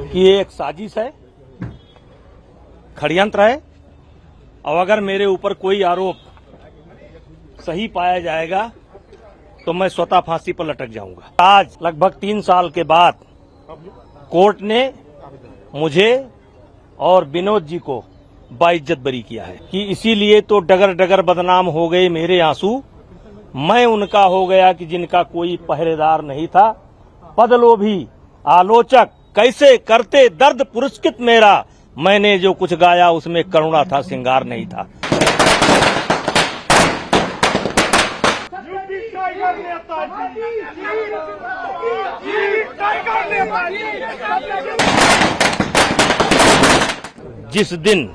कि ये एक साजिश है, षड्यंत्र है और अगर मेरे ऊपर कोई आरोप सही पाया जाएगा तो मैं स्वतः फांसी पर लटक जाऊंगा। आज लगभग 3 साल के बाद कोर्ट ने मुझे और विनोद जी को बाइज्जत बरी किया है कि इसीलिए तो डगर डगर बदनाम हो गए मेरे आंसू, मैं उनका हो गया कि जिनका कोई पहरेदार नहीं था। पदलोभी आलोचक कैसे करते दर्द पुरस्कृत मेरा, मैंने जो कुछ गाया उसमें करुणा था, श्रृंगार नहीं था। जिस दिन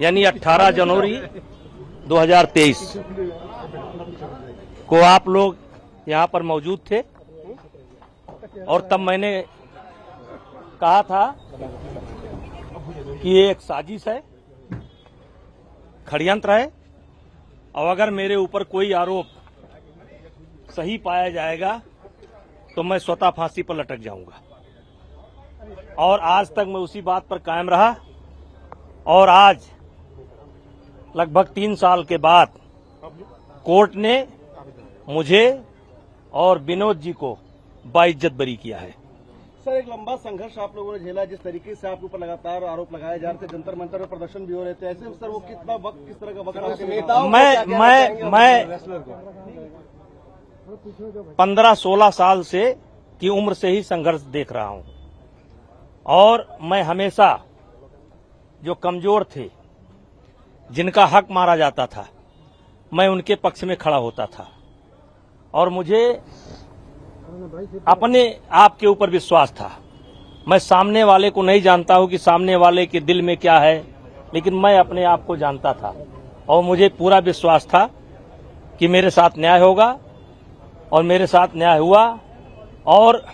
यानी 18 जनवरी 2023 को आप लोग यहाँ पर मौजूद थे और तब मैंने कहा था कि ये एक साजिश है, षड्यंत्र है और अगर मेरे ऊपर कोई आरोप सही पाया जाएगा तो मैं स्वतः फांसी पर लटक जाऊंगा। और आज तक मैं उसी बात पर कायम रहा और आज लगभग 3 साल के बाद कोर्ट ने मुझे और विनोद जी को बाइज्जत बरी किया है। सर, एक लंबा संघर्ष आप लोगों ने झेला, जिस तरीके से आपके ऊपर लगातार आरोप लगाए जा रहे थे, जंतर मंतर में प्रदर्शन भी हो रहे थे, ऐसे सर वो कितना वक्त, किस तरह का वक्त नेताओं मैं 15-16 साल से की उम्र से ही संघर्ष देख रहा हूं और मैं हमेशा जो कमजोर थे, जिनका हक मारा जाता था, मैं उनके पक्ष में खड़ा होता था और मुझे अपने आप के ऊपर विश्वास था। मैं सामने वाले को नहीं जानता हूं कि सामने वाले के दिल में क्या है, लेकिन मैं अपने आप को जानता था और मुझे पूरा विश्वास था कि मेरे साथ न्याय होगा और मेरे साथ न्याय हुआ और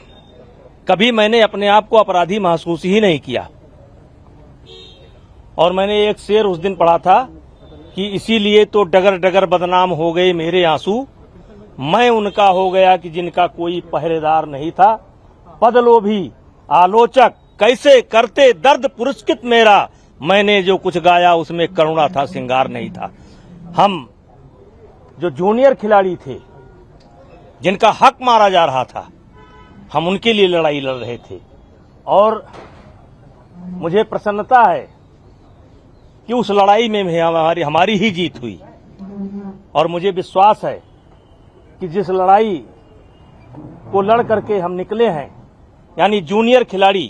कभी मैंने अपने आप को अपराधी महसूस ही नहीं किया। और मैंने एक शेर उस दिन पढ़ा था कि इसीलिए तो डगर डगर बदनाम हो गए मेरे आंसू, मैं उनका हो गया कि जिनका कोई पहरेदार नहीं था। पदलोभी आलोचक कैसे करते दर्द पुरस्कृत मेरा, मैंने जो कुछ गाया उसमें करुणा था, श्रृंगार नहीं था। हम जो जूनियर खिलाड़ी थे, जिनका हक मारा जा रहा था, हम उनके लिए लड़ाई लड़ रहे थे और मुझे प्रसन्नता है कि उस लड़ाई में हमारी ही जीत हुई और मुझे विश्वास है कि जिस लड़ाई को लड़ करके हम निकले हैं, यानी जूनियर खिलाड़ी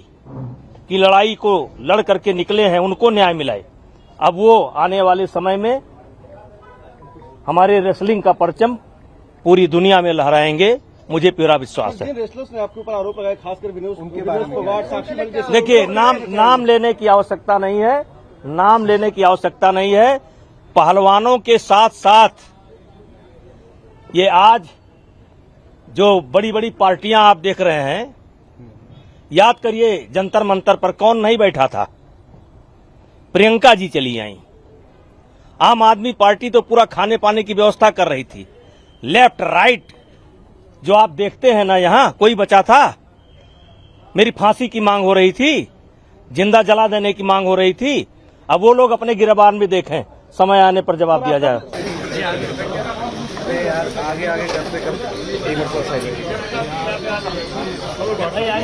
की लड़ाई को लड़ करके निकले हैं, उनको न्याय मिलाए। अब वो आने वाले समय में हमारे रेसलिंग का परचम पूरी दुनिया में लहराएंगे, मुझे पूरा विश्वास है। रेसलर्स ने आपके ऊपर आरोप लगाए, खासकर विनोद फोगाट, साक्षी मलिक। देखिए, नाम लेने की आवश्यकता नहीं है, नाम लेने की आवश्यकता नहीं है। पहलवानों के साथ साथ ये आज जो बड़ी बड़ी पार्टियां आप देख रहे हैं, याद करिए जंतर मंतर पर कौन नहीं बैठा था? प्रियंका जी चली आई। आम आदमी पार्टी तो पूरा खाने पाने की व्यवस्था कर रही थी। लेफ्ट राइट जो आप देखते हैं ना, यहां कोई बचा था? मेरी फांसी की मांग हो रही थी, जिंदा जला देने की मांग हो रही थी। अब वो लोग अपने गिरबान भी देखें, समय आने पर जवाब दिया जाए। आगे आगे करते करते एक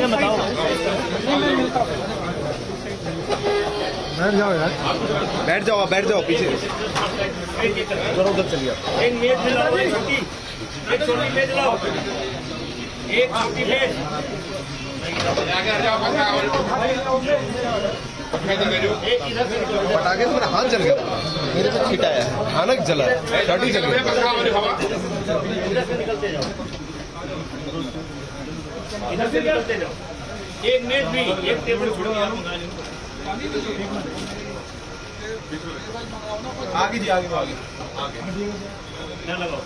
बताओ। बैठ जाओ पीछे, उधर चलिए। एक मेज लाओ, एक छोटी मेज लाओ, एक छोटी मेज। पटाखे से मेरा हाथ जल गया, मेरे पे छिटाया है, हानक जला, शर्ट ही जल गया। इधर से निकलते जाओ। एक मेज भी, एक टेबल छोड़ो। आगे जी, आगे लगाओ।